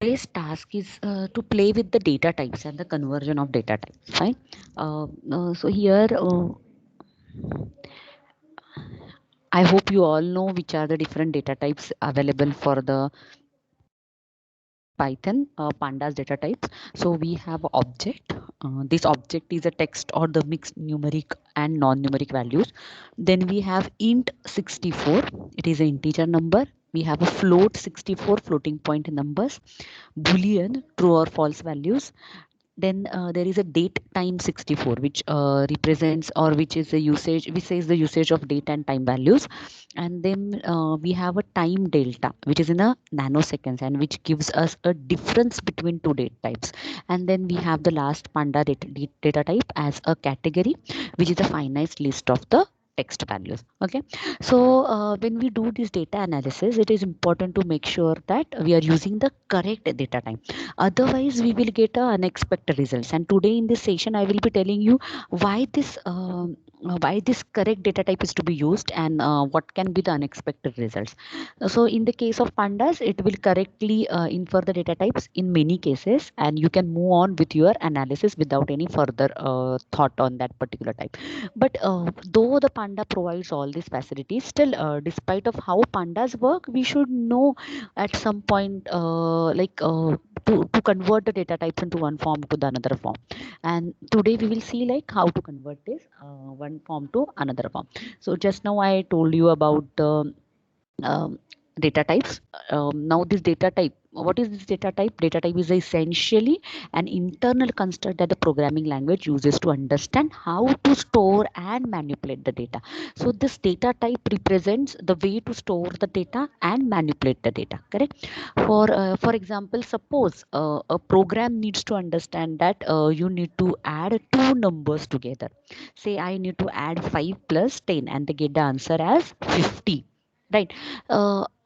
today's task is to play with the data types and the conversion of data types. Fine. So here, I hope you all know which are the different data types available for the Python pandas data types. So we have object. This object is a text or the mixed numeric and non-numeric values. Then we have int 64. It is an integer number. We have a float 64 floating point numbers, boolean true or false values. Then there is a date time 64, which represents or which is the usage, which says the usage of date and time values. And then we have a time delta, which is in a nanoseconds and which gives us a difference between two date types. And then we have the last panda data type as a category, which is a finite list of the text values. Okay, so when we do this data analysis, it is important to make sure that we are using the correct data type. Otherwise we will get unexpected results, and today in this session I will be telling you why this correct data type is to be used, and what can be the unexpected results. So in the case of pandas, it will correctly infer the data types in many cases, and you can move on with your analysis without any further thought on that particular type. But though the panda provides all these facilities, still despite of how pandas work, we should know at some point to convert the data types into one form to the another form. And today we will see like how to convert this one form to another form. So just now I told you about the um, data types. Now this data type, what is this data type? Data type is essentially an internal construct that the programming language uses to understand how to store and manipulate the data. So this data type represents the way to store the data and manipulate the data, correct? For example, suppose a program needs to understand that you need to add two numbers together. Say I need to add 5 plus 10 and they get the answer as 50, right?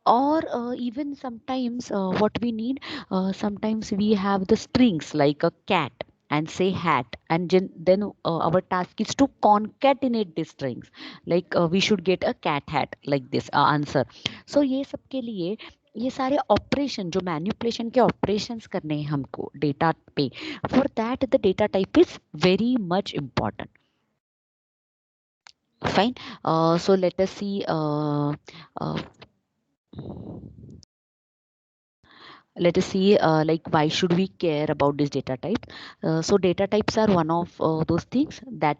Or even sometimes what we need, sometimes we have the strings like a cat and say hat, and then our task is to concatenate these strings, like we should get a cat hat like this answer. So ये सबके लिए ये सारे operation जो manipulation के operations करने हैं हमको डेटा पे, for that the data type is very much important. Fine. So let us see. Uh, let us see like why should we care about this data type. So data types are one of those things that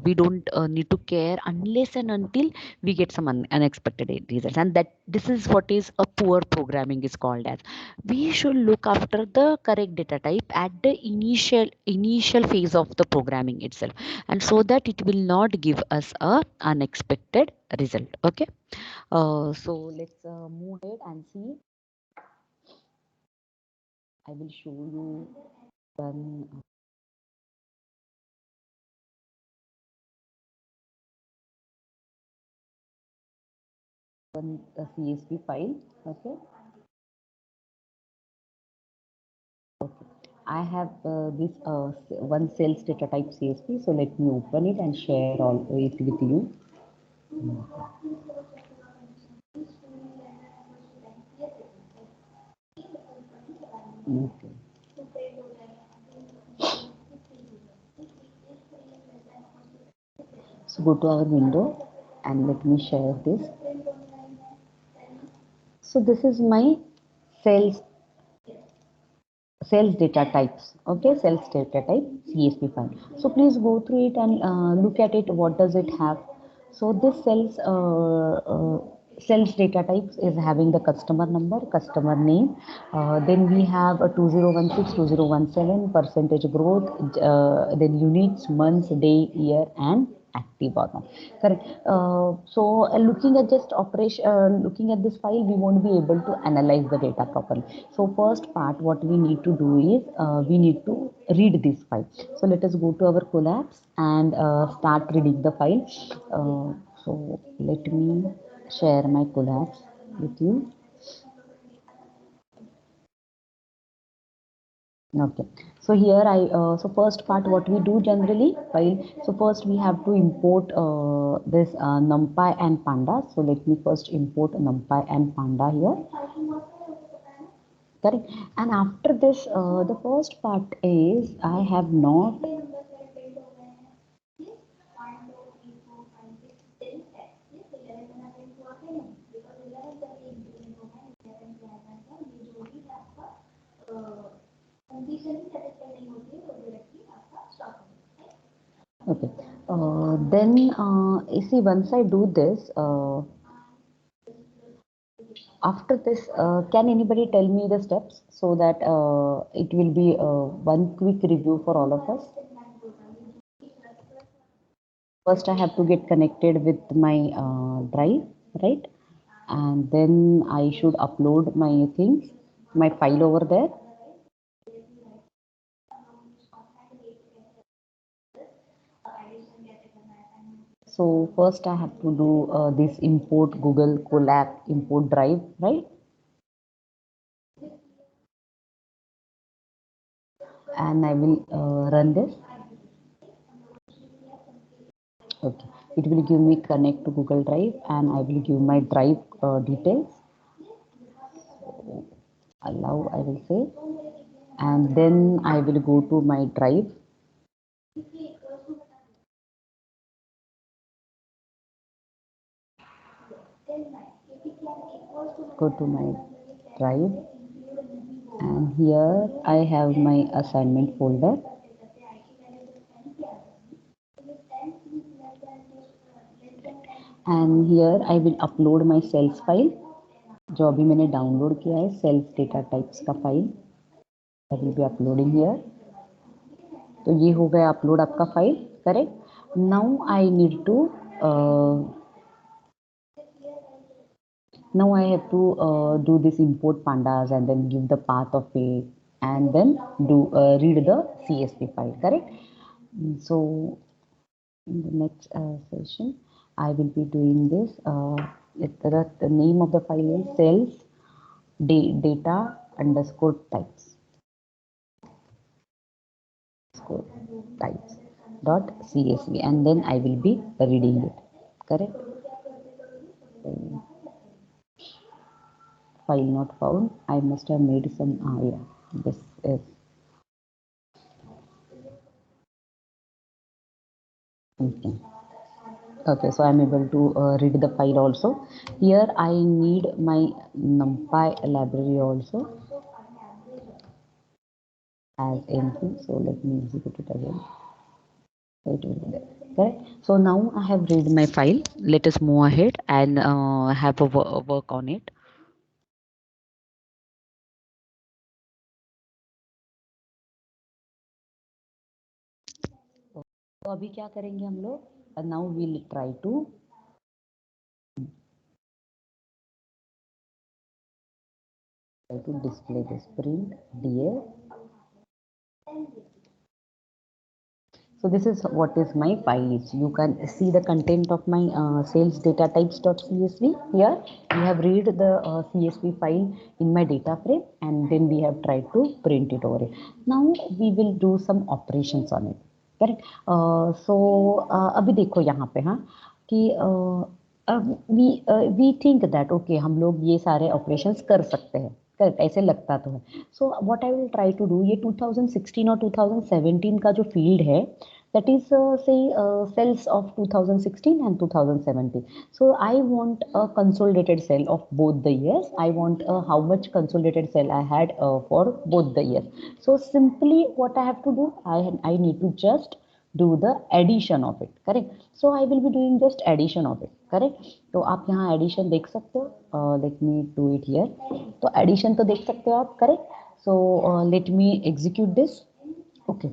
we don't need to care unless and until we get some unexpected results, and that this is what is a poor programming is called as. We should look after the correct data type at the initial phase of the programming itself, and so that it will not give us a unexpected result. Okay, so let's move ahead and see. I will show you one CSV file. Okay. Okay. I have this one sales data type CSV. So let me open it and share all it with you. Okay. So go to our window and let me share this. So this is my sales data types. Okay, sales data type CSV file. So please go through it and look at it. What does it have? So this sales data types is having the customer number, customer name. Then we have a 2016, 2017 percentage growth, then units, months, day, year, and active or not. Correct. So looking at just operation, looking at this file, we won't be able to analyze the data properly. So first part, what we need to do is we need to read this file. So let us go to our collapse and start reading the file. So let me share my collapse with you. Okay, so here so first part what we do generally file. So first we have to import this numpy and panda. So let me first import numpy and panda here. correct. And after this, the first part is I have not okay. Then you see, once I do this, after this, can anybody tell me the steps so that it will be one quick review for all of us? First, I have to get connected with my drive, right? And then I should upload my things, my file over there. So first I have to do this import Google Colab import drive, right? And I will run this. Okay, it will give me connect to Google Drive, and I will give my drive details. Allow, I will say, and then I will go to my drive. Go to my drive, and here I have my assignment folder. And here I will upload my cells file जो अभी मैंने download किया है sales data types का file I will be uploading here तो ये हो गया अपलोड आपका file correct now I need to now I have to do this import pandas and then give the path of it and then do read the CSV file correct so in the next session I will be doing this the name of the file is cells data underscore types types dot csv and then I will be reading it correct file not found I must have made some yeah this is okay okay so I'm able to read the file also here I need my numpy library also as anything so let me execute it again it will be there correct so now I have read my file let us move ahead and have a work on it तो अभी क्या करेंगे हम लोग now will try to display this print da so this is what is my file is you can see the content of my sales data types.csv here we have read the csv file in my data frame and then we have tried to print it over it now we will do some operations on it correct so अभी देखो यहाँ पे हाँ कि we think that okay हम लोग ये सारे operations कर सकते हैं करेक्ट ऐसे लगता तो है so what I will try to do ये 2016 और 2017 का जो फील्ड है that is say cells of 2016 and 2017 so I want a consolidated cell of both the years I want how much consolidated cell I had for both the years so simply what I have to do I need to just do the addition of it correct so I will be doing just addition of it correct तो आप यहाँ addition देख सकते हो let me do it here तो addition तो देख सकते हो आप correct so let me execute this okay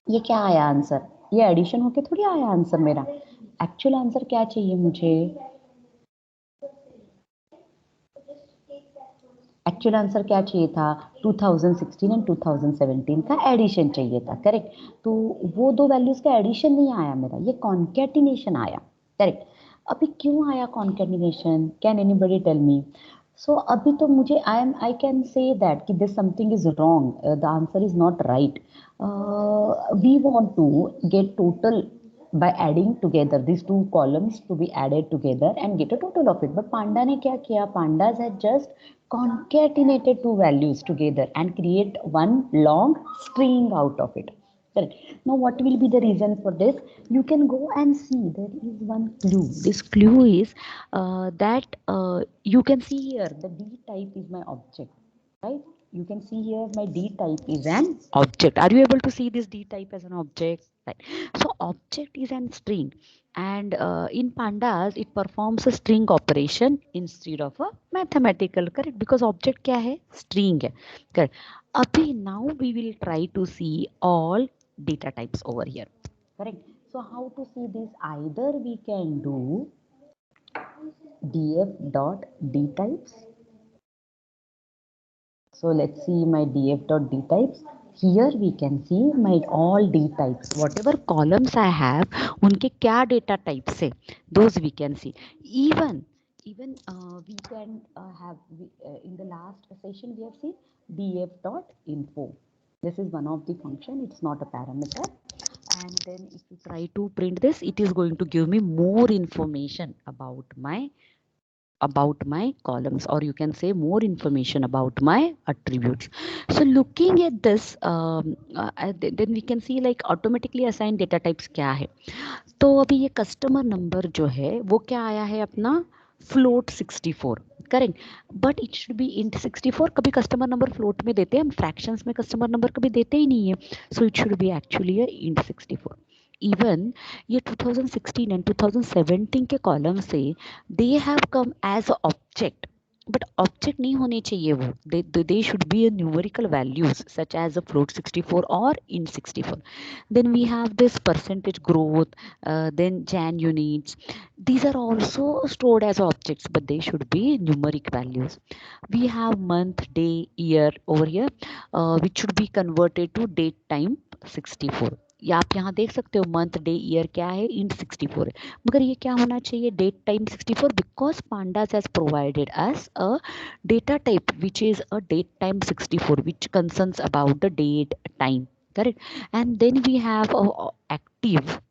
ये क्या आया आंसर ये एडिशन होके थोड़ी आया आंसर मेरा एक्चुअल आंसर क्या चाहिए मुझे एक्चुअल आंसर क्या चाहिए था 2016 एंड 2017 का एडिशन चाहिए था करेक्ट तो वो दो वैल्यूज का एडिशन नहीं आया मेरा ये कॉन्केटिनेशन आया करेक्ट अभी क्यों आया concatenation can anybody tell me so अभी तो मुझे I can say that कि this something is wrong the answer is not right we want to get total by adding together these two columns to be added together and get a total of it. But panda ने क्या किया? Pandas had just concatenated two values together and create one long string out of it. Correct. Now what will be the reason for this? You can go and see there is one clue. This clue is that you can see here the D type is my object, right? You can see here my D type is an object. Are you able to see this D type as an object? Right. So object is an string, and in pandas it performs a string operation instead of a mathematical. Correct? Because object क्या है? String है. Correct. Abhi now we will try to see all data types over here. Correct. So how to see this? Either we can do df dot d types. So let's see my df dot d types. Here we can see my all d types. Whatever columns I have, उनके क्या data types है, those we can see. Even we can have in the last session we have seen df dot info. This is one of the function. It's not a parameter. And then if you try to print this, it is going to give me more information about my columns, or you can say more information about my attributes. So looking at this, then we can see like automatically assigned data types क्या है. तो अभी ये customer number जो है वो क्या आया है अपना float 64. Correct. But it should B int 64. कभी कस्टमर नंबर फ्लोट में देते हैं हम, फ्रैक्शंस में कस्टमर नंबर कभी देते ही नहीं है. So it should be actually int 64. Even ये 2016 एंड 2017 के कॉलम से they have come as object, but object नहीं होने चाहिए वो. They should be a numerical values such as a float 64 और इन 64. Then we have this percentage growth, then Jan units. These are also stored as objects, but they should be numeric values. We have month, day, year over here, which should be converted to date time 64. या आप यहाँ देख सकते हो month day year क्या है, int 64 है, मगर ये क्या होना चाहिए date time 64, because pandas has provided us a data type which is a date time 64 which concerns about the date time. Correct. And then we have active.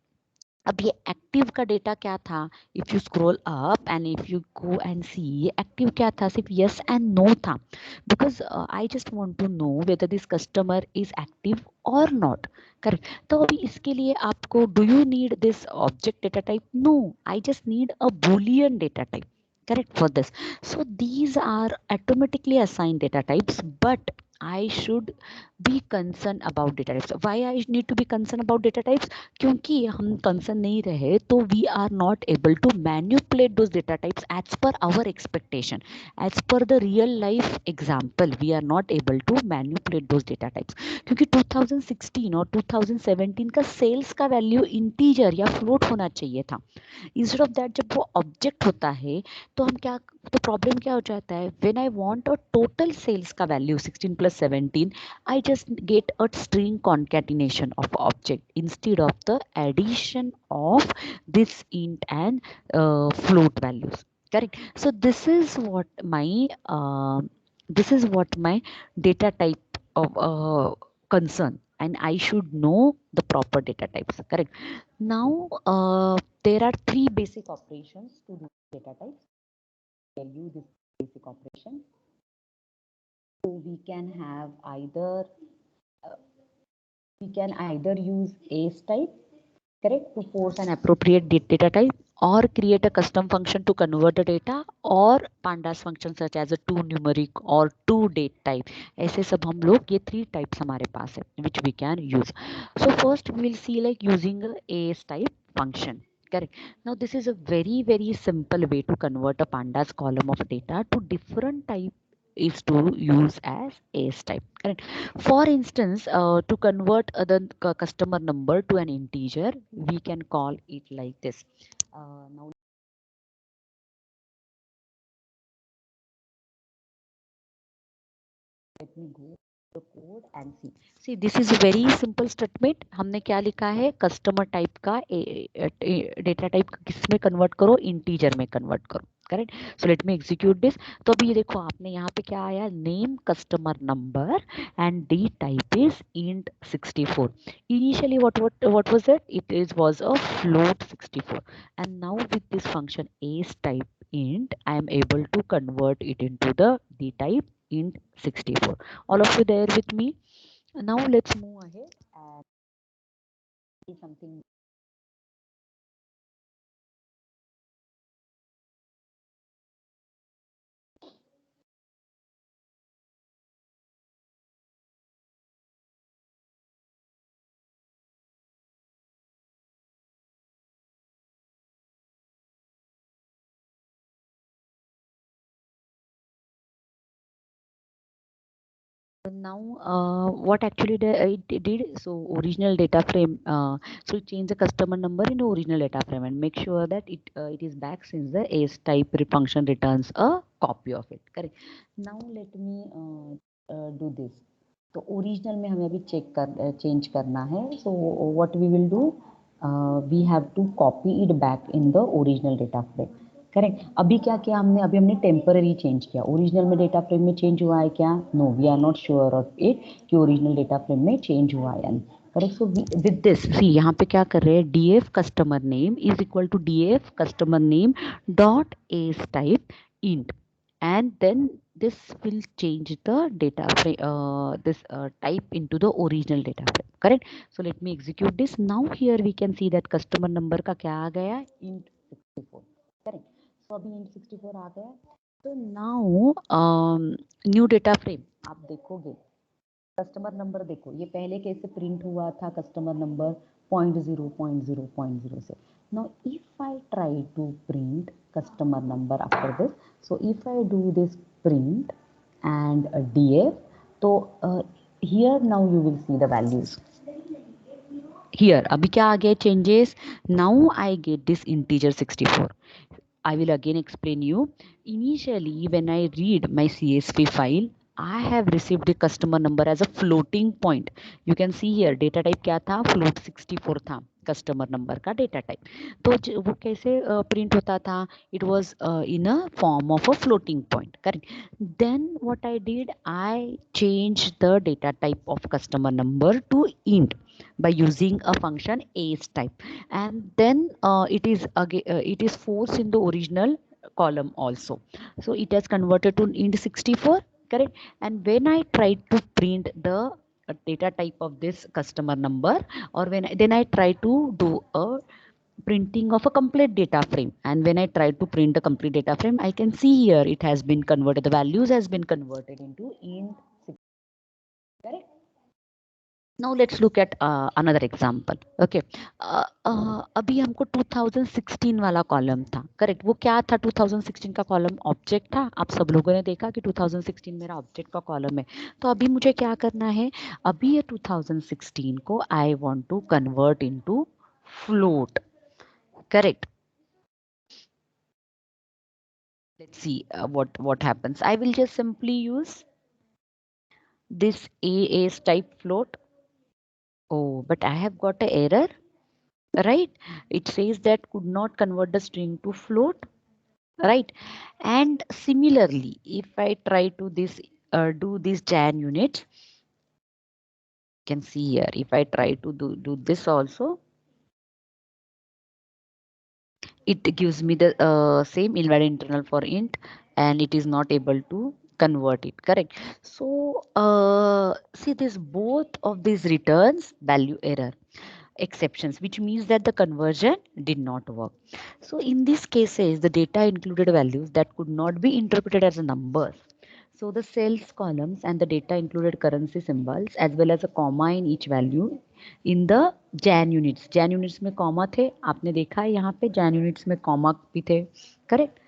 अब ये एक्टिव का डेटा क्या था? If you scroll up and if you go and see, active क्या था? सिर्फ yes and no था, because I just want to know whether this customer is active और नॉट. करेक्ट. तो अभी इसके लिए आपको do you need this object data type? No, I just need a boolean data type. Correct. For this, so these are automatically assigned data types, but I should be concerned about data types. Why I need to be concerned about data types? क्योंकि हम concern नहीं रहे तो we are not able to manipulate those data types as per our expectation, as per the real life example. We are not able to manipulate those data types क्योंकि 2016 और 2017 का sales का value integer या float होना चाहिए था. Instead of that जब वो ऑब्जेक्ट होता है तो हम क्या, तो प्रॉब्लम क्या हो जाता है, when I want a total sales का value 16 plus 17, I just get a string concatenation of object instead of the addition of this int and float values. Correct. So this is what my data type of concern, and I should know the proper data types. Correct. Now there are three basic operations to do data types. Tell you this basic operation. So we can have either use ACE type, correct, to force an appropriate data type, or create a custom function to convert the data, or pandas function such as a to numeric or to date type. ऐसे सब हम लोग ये three types हमारे पास है which we can use. So first we will see like using a ACE type function. Correct. Now this is a very simple way to convert a pandas column of data to different type is to use as ACE type. Correct. For instance, to convert the customer number to an integer, we can call it like this. Now let me go to the code and see. See, this is a very simple statement. हमने क्या लिखा है, customer type का data type किस में convert करो, integer में convert करो. Correct. So let me execute this. तो अभी ये देखो आपने यहाँ पे क्या आया, name customer number and D type is int 64. Initially what was it? It is was a float 64, and now with this function as type int I am able to convert it into the d type int 64. All of you there with me? Now let's move ahead and see something. Now what actually it did, so original data frame, so it changed the customer number into original data frame and make sure that it is back since the as type function returns a copy of it. Correct. Now let me do this. तो original में हमें अभी check कर change करना है. So what we will do, we have to copy it back in the original data frame. Correct. अभी क्या किया हमने, अभी हमने टेम्पररी चेंज किया. ओरिजिनल में डेटा फ्रेम में चेंज हुआ है क्या? No, we are not sure of it कि ओरिजिनल डेटा फ्रेम में चेंज हुआ है. Correct. So with this see यहाँ पे क्या कर रहे हैं, D F customer name is equal to D F customer name dot as type int, and then this will change the data frame, this type into the original data frame. Correct. So let me execute this. Now here we can see that customer number का क्या आ गया, int 64. Correct. So अभी int 64 आ गया. So now new data frame आप देखोगे, customer number देखो, ये पहले कैसे प्रिंट हुआ था, कस्टमर नंबर 0.0 से. Now if I try to print customer number after this, so if I do this print and df, तो here now you will see the values. Here अभी क्या आ गया changes. Now I get this integer 64. I will again explain you. Initially, when I read my CSV file, I have received the customer number as a floating point. You can see here data type क्या था, float 64 था customer number का data type. तो वो कैसे print होता था, it was in a form of a floating point. Correct. Then what I did, I changed the data type of customer number to int by using a function as type, and then it is again it is forced in the original column also, so it has converted to int 64. Correct. And when I try to print the data type of this customer number, or then I try to do a printing of a complete data frame, and when I try to print the complete data frame, I can see here it has been converted, the values has been converted into int 64. Correct. Now let's look at another example. Okay. अभी हमको 2016 वाला column था. Correct. वो क्या था, 2016 का column object था. आप सब लोगों ने देखा कि 2016 मेरा ऑब्जेक्ट का कॉलम है. तो अभी मुझे क्या करना है, अभी ये 2016 को I want to convert into float. Correct. Let's see what happens. I will just simply use this as type float. Oh, but I have got an error. Right. It says that could not convert the string to float. Right. And similarly, if I try to this do this jan unit, you can see here, if I try to do this also, it gives me the same invalid internal for int, and it is not able to convert it. Correct. So see, this both of these returns value error exceptions, which means that the conversion did not work. So in these cases, the data included values that could not be interpreted as numbers. So the cells columns and the data included currency symbols as well as a comma in each value in the jan units. jan units में comma थे, आपने देखा है यहाँ पे jan units में comma भी थे. Correct.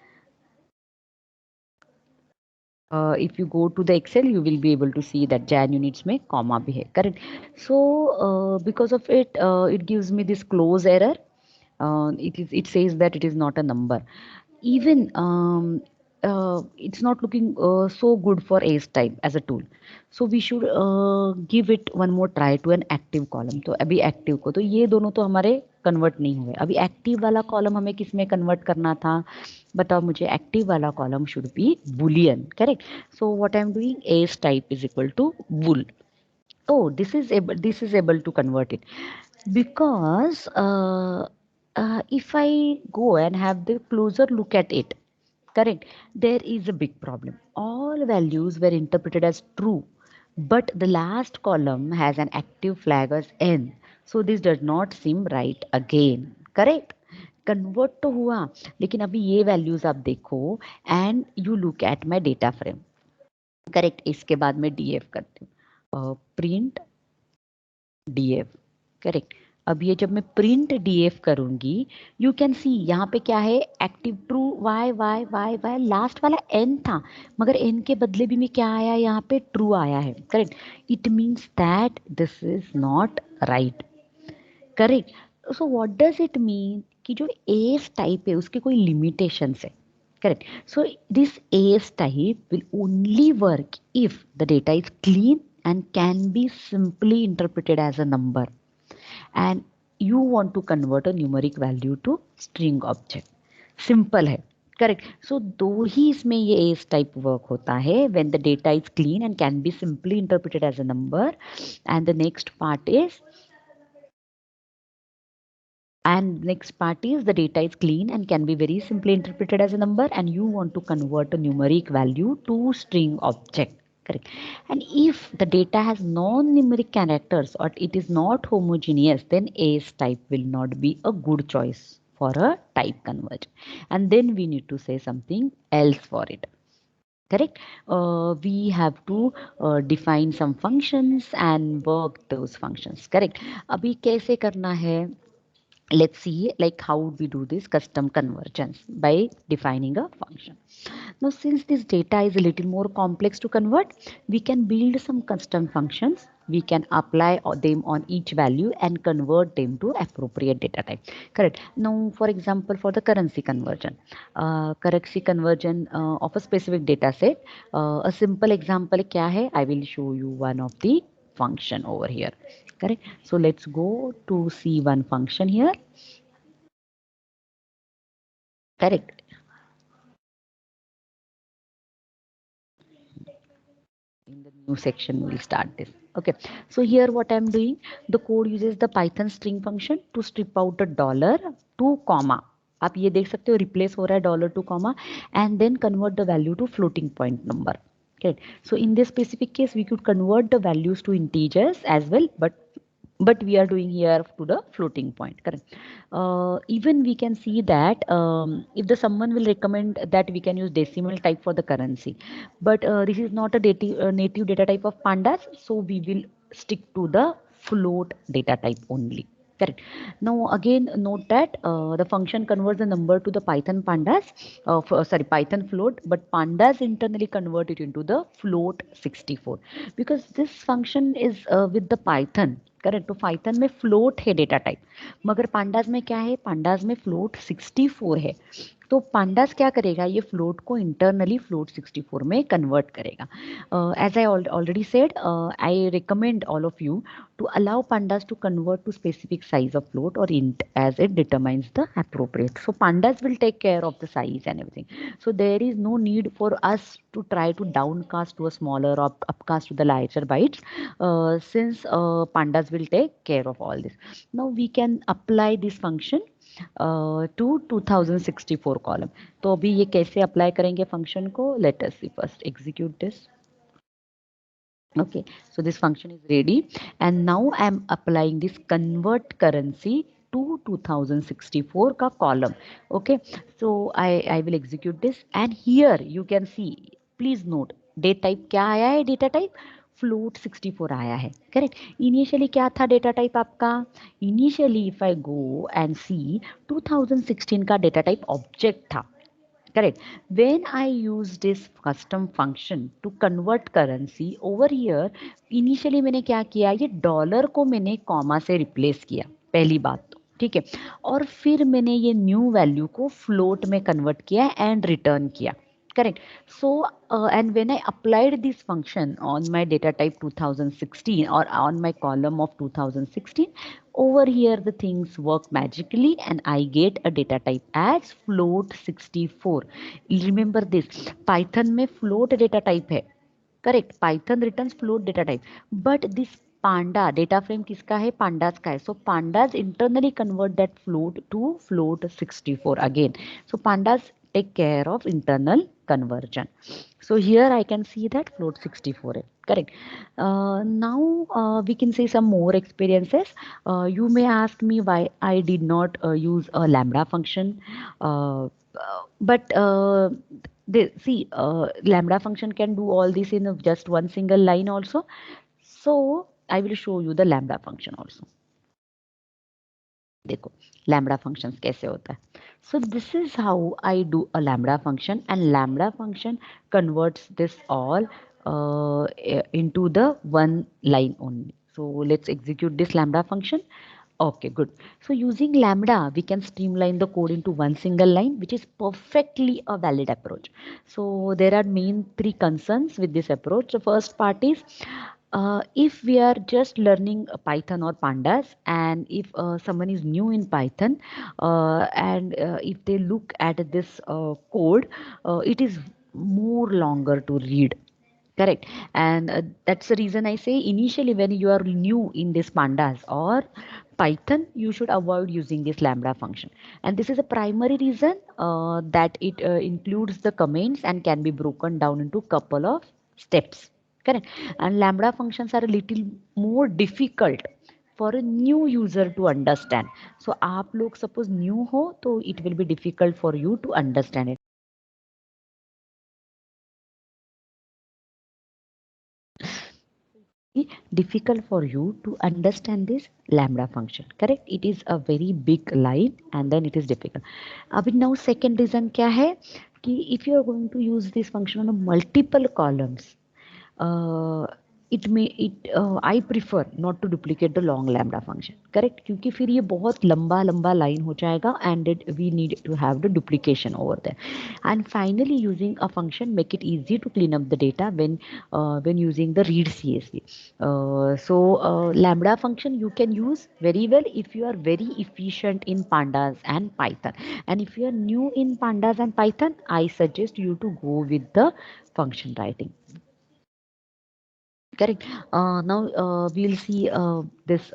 If you go to the Excel, you will be able to see that jan units में comma भी है. Correct. So because of it, it gives me this close error. It says that it is not a number. Even it's not looking so good for A's type as a tool. So we should give it one more try to an active column. तो अभी active को तो ये दोनों तो हमारे convert नहीं हुए. अभी active वाला column हमें किस में convert करना था? बताओ मुझे. Active वाला column should be boolean, correct? So what I'm doing, A's type is equal to bool. Oh, this is able to convert it because if I go and have the closer look at it, correct, there is a big problem. All values were interpreted as true, but the last column has an active flag as n, so this does not seem right again. Correct. Convert तो हुआ, लेकिन अभी ये values आप देखो and you look at my data frame. Correct. इसके बाद में डीएफ करती हूँ, प्रिंट डीएफ. करेक्ट. अब ये जब मैं प्रिंट डीएफ करूंगी, यू कैन सी यहाँ पे क्या है, active true Y Y Y Y, last वाला एन था मगर एन के बदले भी में क्या आया, यहाँ पे ट्रू आया है. Correct. It means that this is not right. Correct. So what does it mean कि जो एस टाइप है उसके कोई लिमिटेशंस है. Correct. So this AS type will only work if the data is clean and can be simply interpreted as a number, and you want to convert a numeric value to string object. Simple है. Correct. So दो ही इसमें ये AS type work होता है when the data is clean and can be simply interpreted as a number, and the next part is the data is clean and can be very simply interpreted as a number, and you want to convert a numeric value to string object. Correct. And if the data has non-numeric characters or it is not homogeneous, then AS type will not be a good choice for a type conversion, and then we need to say something else for it. Correct. We have to define some functions and work those functions. Correct. अभी कैसे करना है? Let's see like how we do this custom convergence by defining a function. Now since this data is a little more complex to convert, we can build some custom functions. We can apply them on each value and convert them to appropriate data type. Correct. Now for example, for the currency conversion of a specific data set, a simple example kya hai, I will show you one of the function over here. Correct. So let's go to see one function here. Correct. In the new section we'll start this. Okay, so here what I'm doing, the code uses the Python string function to strip out a dollar to comma. आप ये देख सकते हो replace हो रहा है dollar to comma, and then convert the value to floating point number. Okay, so in this specific case we could convert the values to integers as well, but we are doing here to the floating point. Correct. Even we can see that if the someone will recommend that we can use decimal type for the currency, but this is not a native data type of pandas, so we will stick to the float data type only. Correct. Now again note that the function converts the number to the Python pandas, Python float, but pandas internally convert it into the float 64 because this function is with the Python. Correct. तो Python में float है data type, मगर pandas में क्या है, pandas में float 64 है. तो पांडास क्या करेगा, ये फ्लोट को इंटरनली फ्लोट 64 में कन्वर्ट करेगा. As I already said, I recommend all of you to allow pandas to convert to specific size of float or int as it determines the appropriate. So pandas will take care of the size and everything. So there is no need for us to try to downcast to a smaller or upcast to the larger bytes, since pandas will take care of all this. Now we can apply this function to 2064 column. तो अभी ये कैसे apply करेंगे function को, let us see first. Execute this. Okay, so this function is ready, and now I am applying this convert currency to 2064 का column. Okay, so I will execute this, and here you can see, please note data type क्या आया है, data type float 64 आया है. Correct. Initially क्या था data type आपका, initially if I go and see 2016 का data type object था. Correct. When I use this custom function to convert currency over here, initially मैंने क्या किया, ये डॉलर को मैंने कॉमा से रिप्लेस किया, पहली बात तो ठीक है, और फिर मैंने ये न्यू वैल्यू को फ्लोट में कन्वर्ट किया एंड रिटर्न किया. correct. So and when I applied this function on my data type 2016 or on my column of 2016, over here the things work magically and I get a data type as float 64. Remember this, python में float data type है, correct, Python returns float data type, but this panda data frame किसका है, pandas का है. So pandas internally convert that float to float 64 again. So pandas take care of internal conversion. So here I can see that float 64 is correct. Now we can see some more experiences. You may ask me why I did not use a lambda function, but see, lambda function can do all this in just one single line also. So I will show you the lambda function also. देखो lambda functions कैसे होता है. So this is how I do a lambda function, and lambda function converts this all into the one line only. So let's execute this lambda function. Okay, good. So using lambda, we can streamline the code into one single line, which is perfectly a valid approach. So there are main three concerns with this approach. The first part is if we are just learning Python or pandas, and if someone is new in Python, and if they look at this code, it is more longer to read. Correct. And that's the reason I say initially when you are new in this pandas or Python, you should avoid using this lambda function. And this is a primary reason that it includes the comments and can be broken down into couple of steps. Correct. And lambda functions are a little more difficult for a new user to understand. So आप लोग suppose new हो तो it will be difficult for you to understand it. Difficult for you to understand this lambda function, correct. It is a very big line and then it is difficult. अब now second reason क्या है कि if you are going to use this function on multiple columns, uh, I prefer not to duplicate the long lambda function, correct, क्योंकि फिर ये बहुत लंबा लंबा लाइन हो जाएगा and we need to have the duplication over there. And finally using a function make it easy to clean up the data when using the read CSV. Lambda function you can use very well if you are very efficient in pandas and Python, and if you are new in pandas and Python, I suggest you to go with the function writing. Correct. Now we'll see this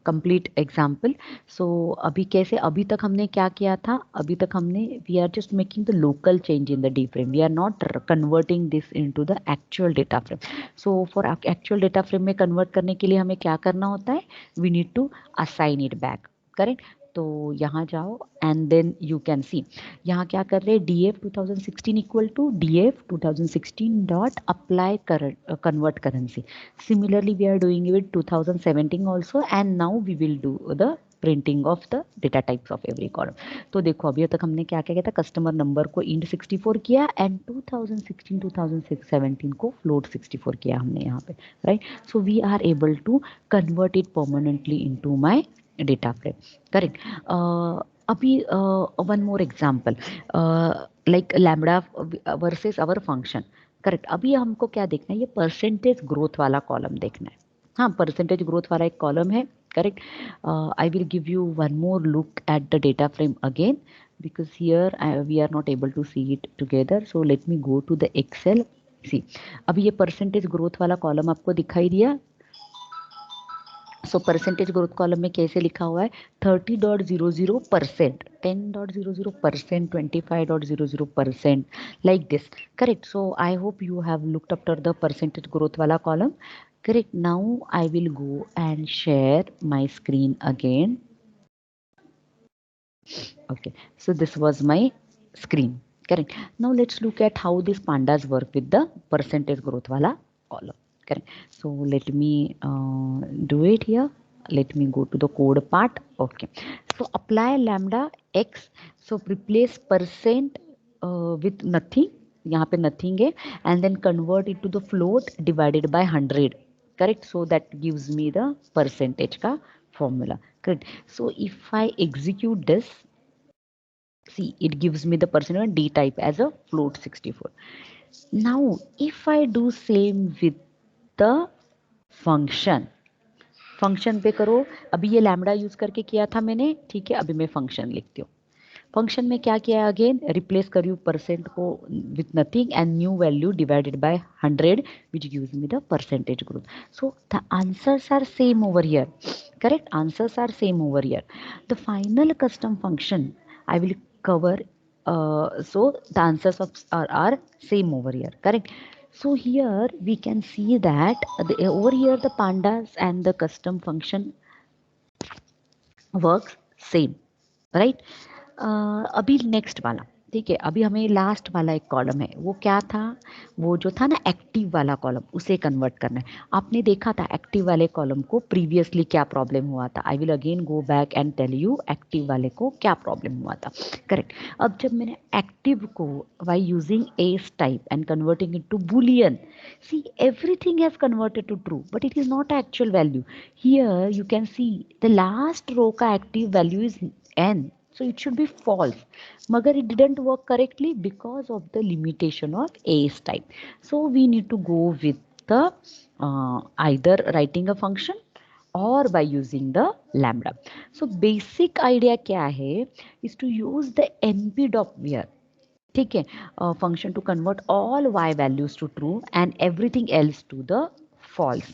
complete example. So अभी कैसे, अभी तक हमने क्या किया था, अभी तक हमने we are just making the local change in the D frame. We are not converting this into the actual data frame. So for actual data frame में convert करने के लिए हमें क्या करना होता है, we need to assign it back. Correct. तो यहाँ जाओ and then you can see यहाँ क्या कर रहे हैं, df 2016 equal to df 2016 dot apply convert currency. Similarly, we are doing it with 2017 also, and now we will do the printing of the data types of every column. तो देखो अभी तक हमने क्या क्या किया था, कस्टमर नंबर को इंट 64 किया एंड 2016 2017 को फ्लोट 64 किया हमने यहाँ पे, right. So we are able to convert it permanently into my data frame, correct. अभी one more example like lambda versus our function, correct. अभी हमको क्या देखना है, ये परसेंटेज ग्रोथ वाला कॉलम देखना है. हाँ, परसेंटेज ग्रोथ वाला एक कॉलम है, correct. I will give you one more look at the data frame again because here we are not able to see it together. So let me go to the Excel. See, अभी ये percentage growth वाला column आपको दिखाई दिया. So percentage growth column में कैसे लिखा हुआ है, 30.00%, 10.00%, 25.00%, like this, correct. So I hope you have looked after the percentage growth वाला column, correct. Now I will go and share my screen again. Okay, so this was my screen, correct. Now let's look at how these pandas work with the percentage growth wala column, correct. So let me do it here. Let me go to the code part. Okay, so apply lambda x. So replace percent with nothing, यहाँ पे nothing है, and then convert it to the float divided by 100, correct. So that gives me the percentage का formula, correct. So if I execute this, See, it gives me the percentage d type as a float 64. Now if I do same with the function, function पे करो, अभी ये lambda use करके किया था मैंने, ठीक है, अभी मैं फंक्शन लिखती हूँ। फंक्शन में क्या किया है, अगेन रिप्लेस करियो परसेंट को with nothing and new value divided by 100 which gives me the percentage growth. So the answers are same over here, correct, answers are same over here. The final custom function I will cover, so the answers are same over here, correct. So here we can see that over here the pandas and the custom function works same, right. अभी next वाला, ठीक है, अभी हमें last वाला एक column है, वो क्या था, वो जो था ना एक्टिव वाला कॉलम, उसे कन्वर्ट करना है। आपने देखा था एक्टिव वाले कॉलम को प्रीवियसली क्या प्रॉब्लम हुआ था। I will again go back and tell you active वाले को क्या प्रॉब्लम हुआ था, करेक्ट। अब जब मैंने एक्टिव को by using as type and converting it to boolean, see everything has converted to true but it is not actual value. Here you can see the last row का active value is n, so it should be false, मगर it didn't work correctly because of the limitation of AS type. So we need to go with the either writing a function or by using the lambda. So basic idea क्या है is to use the np dot where, ठीक है, function to convert all y values to true and everything else to the false.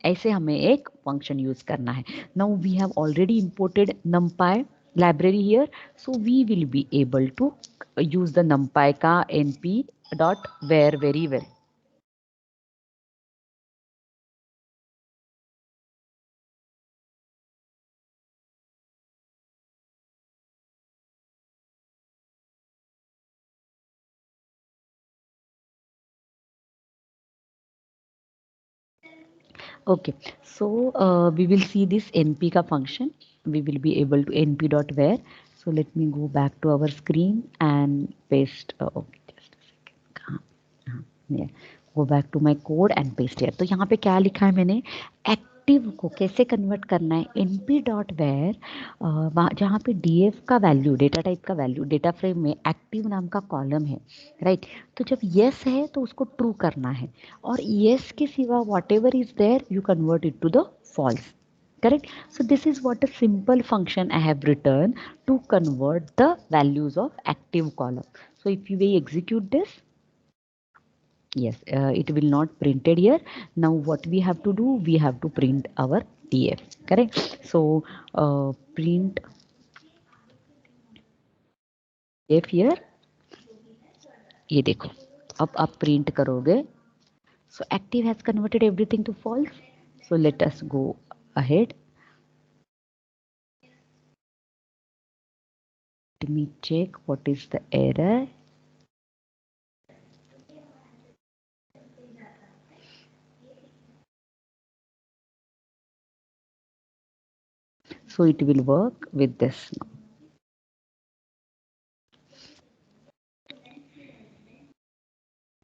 ऐसे हमें एक function use करना है। Now we have already imported numpy library here, so we will be able to use the numpy का np dot where very well. Okay, so we will see this np ka function. We will be able to np dot where. So let me go back to our screen and paste. Okay, just a second. कहाँ yeah. Go back to my code and paste here. तो यहाँ पे क्या लिखा है मैंने, active को कैसे कन्वर्ट करना है, np डॉट वेयर, जहाँ पे df का वैल्यू, डेटा टाइप का वैल्यू, डेटा फ्रेम में एक्टिव नाम का कॉलम है, राइट। तो जब यस है तो उसको ट्रू करना है, और यस के सिवा whatever is there you convert it to the false, correct. So this is what a simple function I have written to convert the values of active column. So if we execute this, yes, it will not printed here. Now what we have to do, we have to print our df, correct. So print df here, ये देखो, अब आप print करोगे, so active has converted everything to false. So let us go ahead. Let me check what is the error. So it will work with this.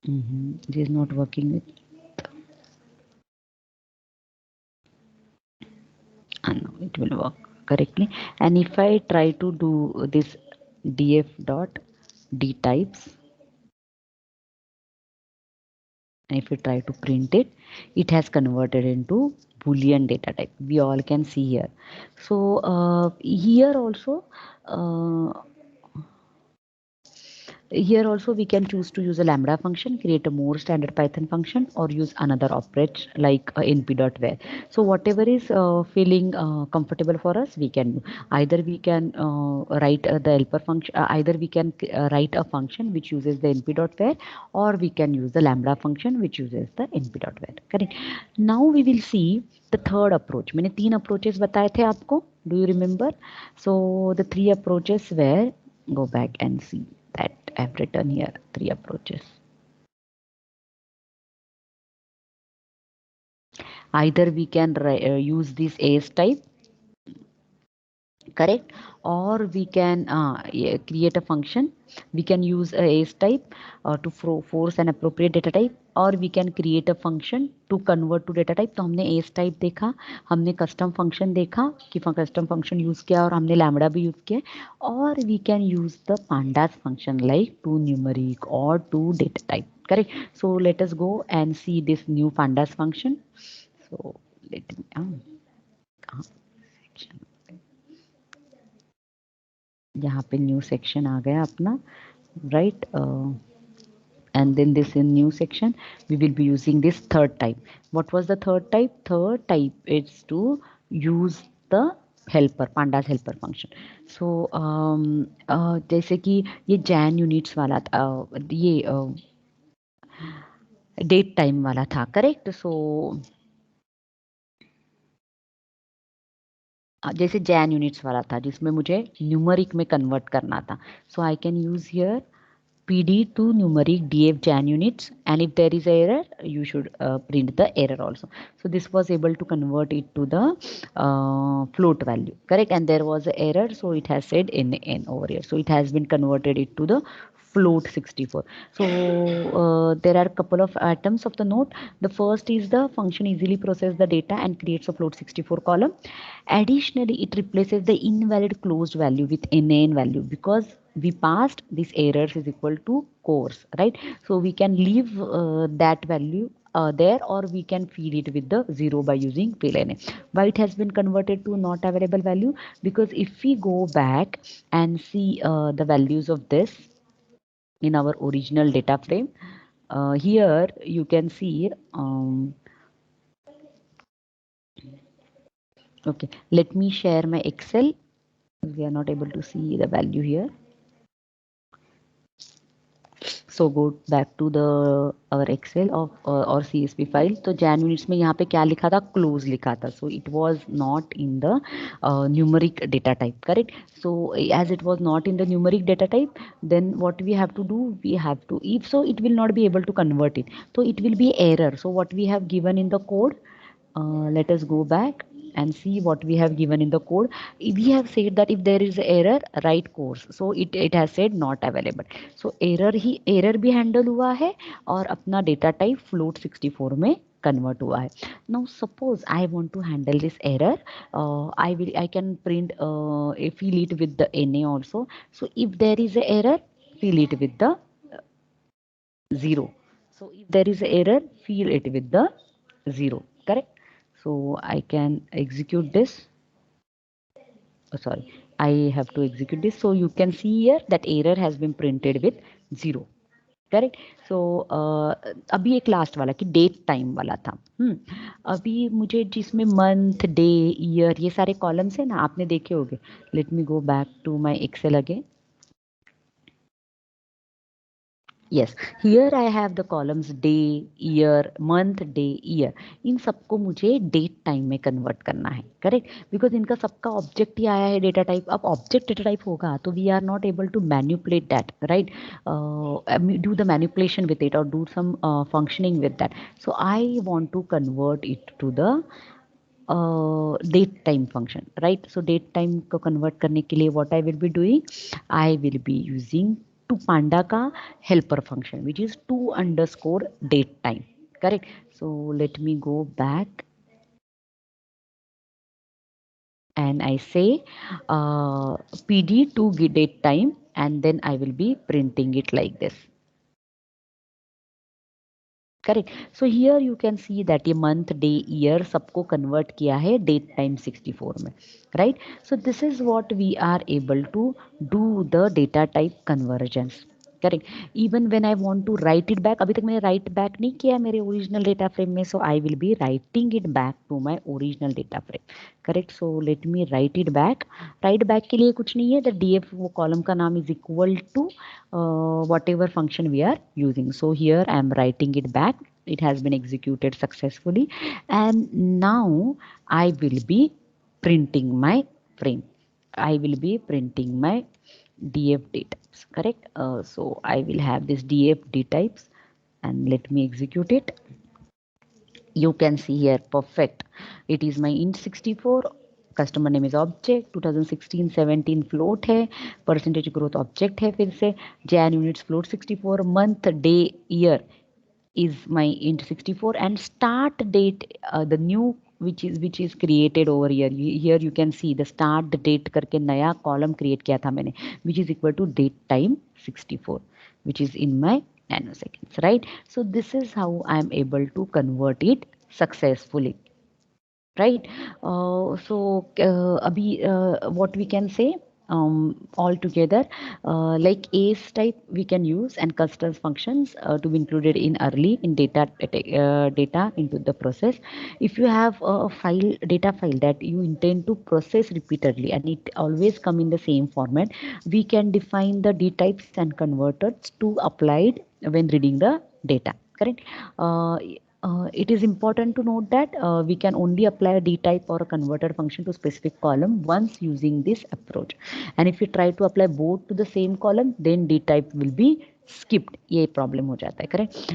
It is not working with, no, it will work correctly. And if I try to do this df dot d types, and if we try to print it, it has converted into boolean data type, we all can see here. So here also, uh, here also we can choose to use a lambda function, create a more standard Python function, or use another operate like np.where. So whatever is feeling comfortable for us, we can do. Either we can write the helper function, either we can write a function which uses the np.where, or we can use the lambda function which uses the np.where, correct. Now we will see the third approach. मैंने तीन approaches बताए थे आपको, do you remember? So the three approaches were, go back and see that I've written here three approaches. Either we can use this as type, correct? Or we can create a function. We can use a as type to force an appropriate data type, or we can create a function to convert to data type. तो हमने as type देखा, हमने custom function देखा कि custom function use किया और हमने lambda भी use किया, or we can use the pandas function like to numeric or to data type, correct? So let us go and see this new pandas function. So let me यहाँ पे new section आ गया अपना, right? And then this in new section we will be using this third type. What was the third type? Third type is to use the helper, pandas helper function. So जैसे कि ये Jain units वाला ये date time वाला था, correct? सो जैसे Jain units वाला था जिसमें मुझे न्यूमरिक में कन्वर्ट करना था, so I can use here PD to numeric df jan units, and if there is error you should print the error also. So this was able to convert it to the float value, correct? And there was an error, so it has said n over here, so it has been converted it to the float 64. So there are a couple of items of the note. The first is the function easily process the data and creates a float 64 column. Additionally, it replaces the invalid closed value with nan value because we passed this errors is equal to course, right? So we can leave that value there, or we can feed it with the 0 by using fill na. Why it has been converted to not available value? Because if we go back and see the values of this in our original data frame, here you can see okay, let me share my Excel. We are not able to see the value here. So go back to the our Excel of or CSV file. तो Jan units में यहाँ पे क्या लिखा था? Close लिखा था. So it was not in the numeric data type, correct? So as it was not in the numeric data type, then what we have to do? We have to, if so, it will not be able to convert it. So it will be error. So what we have given in the code, let us go back and see what we have given in the code. We have said that if there is error, write course. So it has said not available. So error भी handle हुआ है और अपना data type float 64 में convert हुआ है. Now suppose I want to handle this error, I can print fill it with the na also. So if there is a error, fill it with the 0. So if there is a error, fill it with the 0, correct? So I can execute this. Oh, sorry, I have to execute this. So you can see here that error has been printed with 0, correct? So अभी एक last वाला कि date time वाला था. अभी मुझे जिसमें month, day, year ये सारे कॉलम्स है ना, आपने देखे होंगे. Let me go back to my Excel again. Yes, here I have the columns day, year, month, day, year. इन सबको मुझे डेट टाइम में कन्वर्ट करना है, करेक्ट? बिकॉज इनका सबका ऑब्जेक्ट ही आया है डेटा टाइप. अब ऑब्जेक्ट डेटा टाइप होगा तो we are not able to manipulate that, right? Do the manipulation with it और do some functioning with that. So I want to convert it to the date time function, right? So date time को convert करने के लिए what I will be doing, I will be using to panda का helper function which is to underscore date time, correct? So let me go back and I say pd to date time, and then I will be printing it like this. Correct? So here you can see that ये month, day, year सबको convert किया है date time 64 में, right? So this is what we are able to do the data type convergence, correct? Even when I want to write it back, अभी तक मैंने right back नहीं किया मेरे ओरिजिनल डेटा फ्रेम में, so I will be writing it back to my original data frame, correct? So let me write it back. Write back के लिए कुछ नहीं है, द df वो कॉलम का नाम is equal to whatever function we are using. So here I am writing it back. It has been executed successfully, and now I will be printing my frame. I will be printing my df dtypes, correct? So I will have this df dtypes, and let me execute it. You can see here perfect. It is my int 64. Customer name is object, 2016-17 float है, percentage growth object है, फिर से Jain units float 64, month day year is my int 64, and start date, the new which is created over here. Here you can see the start date करके नया column create किया था मैंने, which is equal to date time 64, which is in my nanoseconds, right? So this is how I am able to convert it successfully, right? Abhi, what we can say, all together, like ACE type we can use, and customs functions to be included in early in data into the process. If you have a data file that you intend to process repeatedly and it always come in the same format, we can define the d types and converters to applied when reading the data, correct? It is important to note that we can only apply a d-type or a converter function to specific column once using this approach. And if you try to apply both to the same column, then d-type will be skipped. ये problem हो जाता है, correct?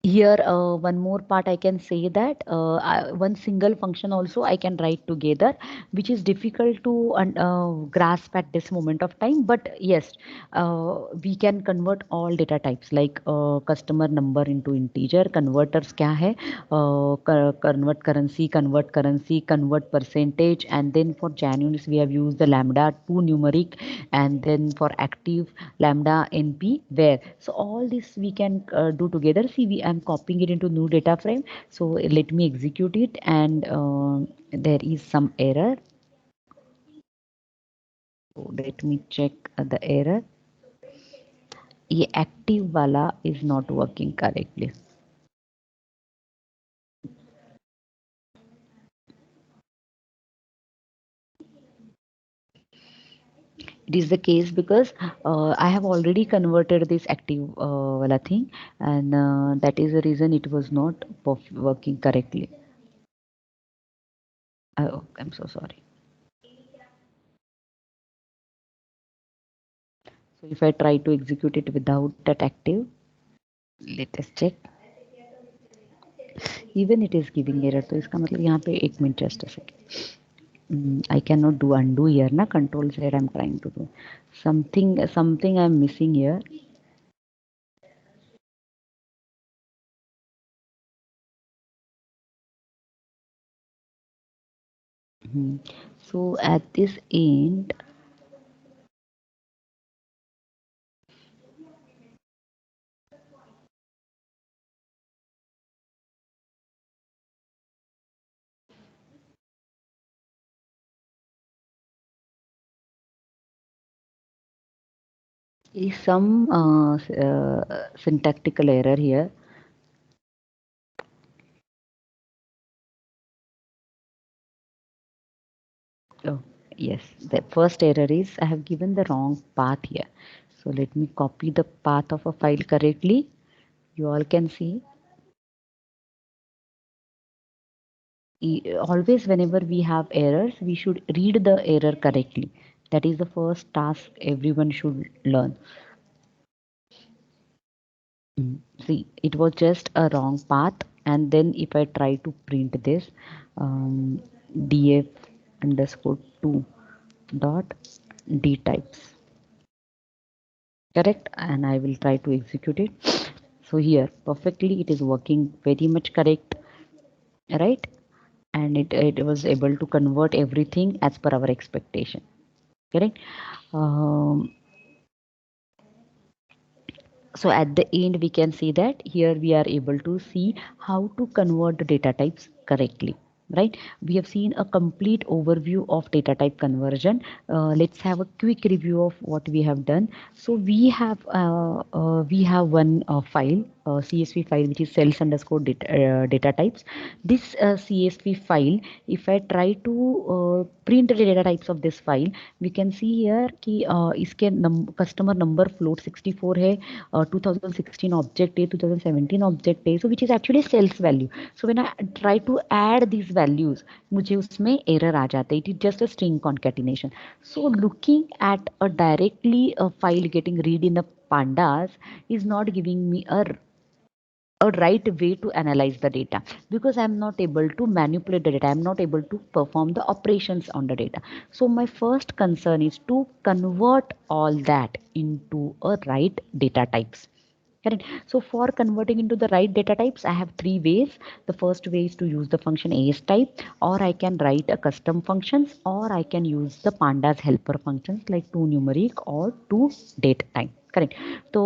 Here one more part I can say that one single function also I can write together, which is difficult to grasp at this moment of time, but yes, we can convert all data types like customer number into integer, converters kya hai, convert currency, convert percentage, and then for Januaries we have used the lambda to numeric, and then for active lambda np where. So all this we can do together. See, I'm copying it into new data frame. So let me execute it, and there is some error. So let me check the error. ये active वाला is not working correctly. It is the case because I have already converted this active wala thing, and that is the reason it was not working correctly. Oh, I'm so sorry. So if I try to execute it without that active, let us check. Even it is giving error. तो इसका मतलब यहाँ पे एक minute just a second. I cannot do undo here ना, control Z I'm trying to do. Something I'm missing here. So at this end, is some syntactical error here. Oh, yes, the first error is I have given the wrong path here. So let me copy the path of a file correctly. You all can see. Always whenever we have errors, we should read the error correctly. That is the first task everyone should learn. See, it was just a wrong path, and then if I try to print this, df underscore 2 dot d types, correct, and I will try to execute it. So here perfectly it is working very much correct, right? And it was able to convert everything as per our expectation, correct? So at the end we can see that here we are able to see how to convert the data types correctly, right? We have seen a complete overview of data type conversion. Let's have a quick review of what we have done. So we have one file, csv file, which is cells underscore data types. This csv file, if I try to print the data types of this file, we can see here कि इसके customer number float 64 है, 2016 object है, 2017 object है, so which is actually sales value. So when I try to add these values, मुझे उसमें error आ जाता है. It is just a string concatenation. So looking at a directly a file getting read in the pandas is not giving me a a right way to analyze the data, because I'm not able to manipulate the data, I'm not able to perform the operations on the data. So my first concern is to convert all that into a right data types. Correct. So for converting into the right data types, I have three ways. The first way is to use the function as type, or I can write a custom functions, or I can use the pandas helper functions like to numeric or to datetime. Correct. तो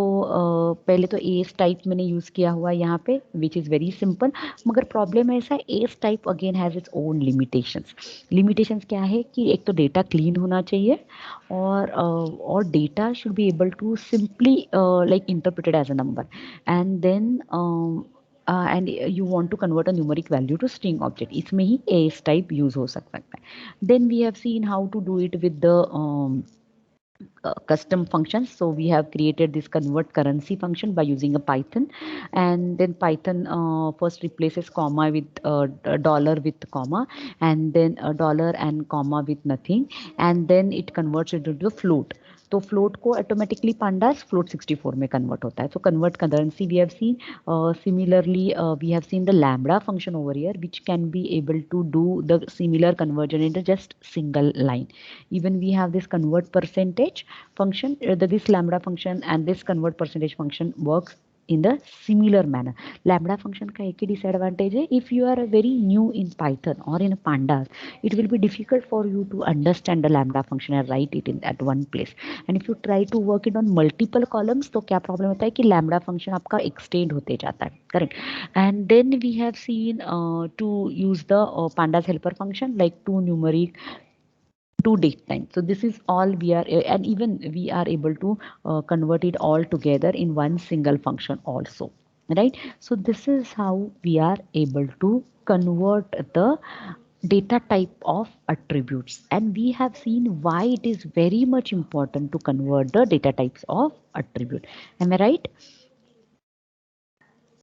पहले तो S type मैंने use किया हुआ है यहाँ पे, which is very simple. मगर प्रॉब्लम ऐसा है, S type again has its own limitations. Limitations क्या है कि एक तो डेटा क्लीन होना चाहिए, or data should be able to simply like interpreted as a number, and then and you want to convert a numeric value to string object, इसमें ही as type use हो सकता है. Then we have seen how to do it with the custom functions. So we have created this convert currency function by using a Python, and then Python first replaces comma with a dollar with comma, and then a dollar and comma with nothing, and then it converts it into a float. तो float को automatically pandas float 64 में convert होता है. So convert currency we have seen. Similarly, we have seen the lambda function over here, which can be able to do the similar conversion into just single line. Even we have this convert percentage function, this lambda function and this convert percentage function works in the similar manner. Lambda function का एक ही disadvantage है, if you are very new in Python or in pandas, it will be difficult for you to understand the lambda function and write it in at one place. And if you try to work it on multiple columns, तो क्या problem होता है कि lambda function आपका extend होते जाता है. Correct. And then we have seen to use the pandas helper function like to numeric to date time. So this is all we are, and even we are able to convert it all together in one single function also, right? So this is how we are able to convert the data type of attributes, and we have seen why it is very much important to convert the data types of attribute. Am I right?